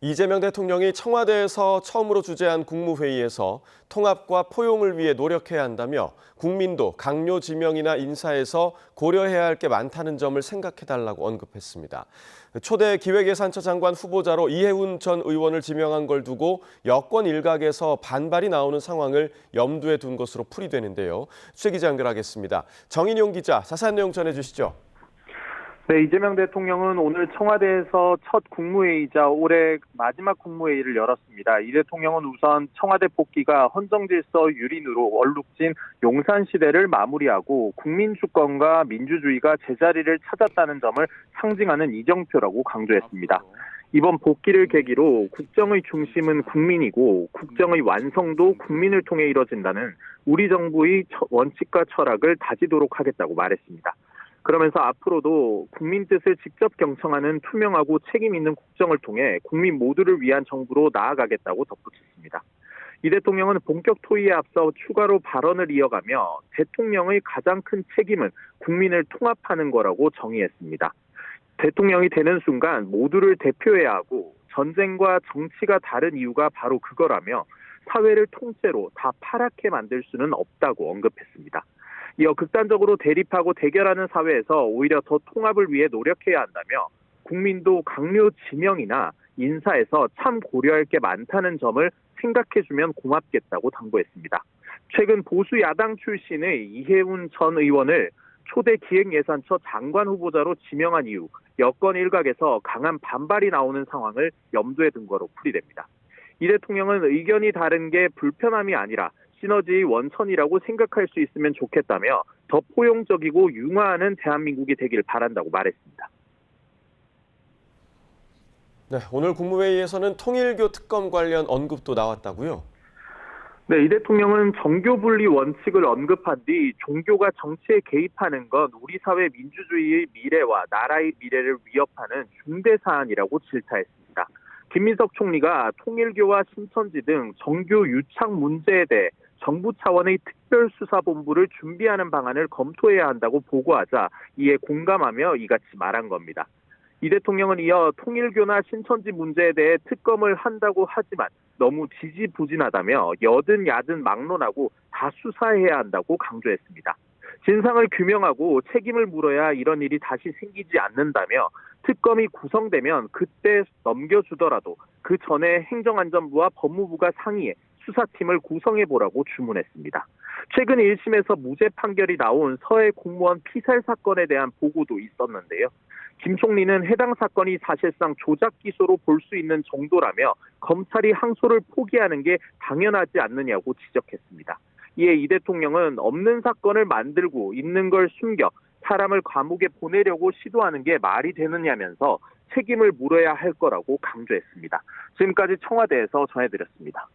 이재명 대통령이 청와대에서 처음으로 주재한 국무회의에서 통합과 포용을 위해 노력해야 한다며 국민도 강요 지명이나 인사에서 고려해야 할 게 많다는 점을 생각해달라고 언급했습니다. 초대 기획예산처 장관 후보자로 이해운 전 의원을 지명한 걸 두고 여권 일각에서 반발이 나오는 상황을 염두에 둔 것으로 풀이되는데요. 최 기자 연결하겠습니다. 정인용 기자, 자세한 내용 전해주시죠. 네, 이재명 대통령은 오늘 청와대에서 첫 국무회의이자 올해 마지막 국무회의를 열었습니다. 이 대통령은 우선 청와대 복귀가 헌정질서 유린으로 얼룩진 용산시대를 마무리하고 국민주권과 민주주의가 제자리를 찾았다는 점을 상징하는 이정표라고 강조했습니다. 이번 복귀를 계기로 국정의 중심은 국민이고 국정의 완성도 국민을 통해 이뤄진다는 우리 정부의 원칙과 철학을 다지도록 하겠다고 말했습니다. 그러면서 앞으로도 국민 뜻을 직접 경청하는 투명하고 책임 있는 국정을 통해 국민 모두를 위한 정부로 나아가겠다고 덧붙였습니다. 이 대통령은 본격 토의에 앞서 추가로 발언을 이어가며 대통령의 가장 큰 책임은 국민을 통합하는 거라고 정의했습니다. 대통령이 되는 순간 모두를 대표해야 하고 전쟁과 정치가 다른 이유가 바로 그거라며 사회를 통째로 다 파랗게 만들 수는 없다고 언급했습니다. 이어 극단적으로 대립하고 대결하는 사회에서 오히려 더 통합을 위해 노력해야 한다며 국민도 강요 지명이나 인사에서 참 고려할 게 많다는 점을 생각해주면 고맙겠다고 당부했습니다. 최근 보수 야당 출신의 이해운 전 의원을 초대 기획예산처 장관 후보자로 지명한 이후 여권 일각에서 강한 반발이 나오는 상황을 염두에 둔 거로 풀이됩니다. 이 대통령은 의견이 다른 게 불편함이 아니라 시너지의 원천이라고 생각할 수 있으면 좋겠다며 더 포용적이고 융화하는 대한민국이 되길 바란다고 말했습니다. 네, 오늘 국무회의에서는 통일교 특검 관련 언급도 나왔다고요? 네, 이 대통령은 정교 분리 원칙을 언급한 뒤 종교가 정치에 개입하는 건 우리 사회 민주주의의 미래와 나라의 미래를 위협하는 중대 사안이라고 질타했습니다. 김민석 총리가 통일교와 신천지 등 정교 유착 문제에 대해 정부 차원의 특별수사본부를 준비하는 방안을 검토해야 한다고 보고하자 이에 공감하며 이같이 말한 겁니다. 이 대통령은 이어 통일교나 신천지 문제에 대해 특검을 한다고 하지만 너무 지지부진하다며 여든 야든 막론하고 다 수사해야 한다고 강조했습니다. 진상을 규명하고 책임을 물어야 이런 일이 다시 생기지 않는다며 특검이 구성되면 그때 넘겨주더라도 그 전에 행정안전부와 법무부가 상의해 수사팀을 구성해보라고 주문했습니다. 최근 1심에서 무죄 판결이 나온 서해 공무원 피살 사건에 대한 보고도 있었는데요. 김 총리는 해당 사건이 사실상 조작 기소로 볼 수 있는 정도라며 검찰이 항소를 포기하는 게 당연하지 않느냐고 지적했습니다. 이에 이 대통령은 없는 사건을 만들고 있는 걸 숨겨 사람을 감옥에 보내려고 시도하는 게 말이 되느냐면서 책임을 물어야 할 거라고 강조했습니다. 지금까지 청와대에서 전해드렸습니다.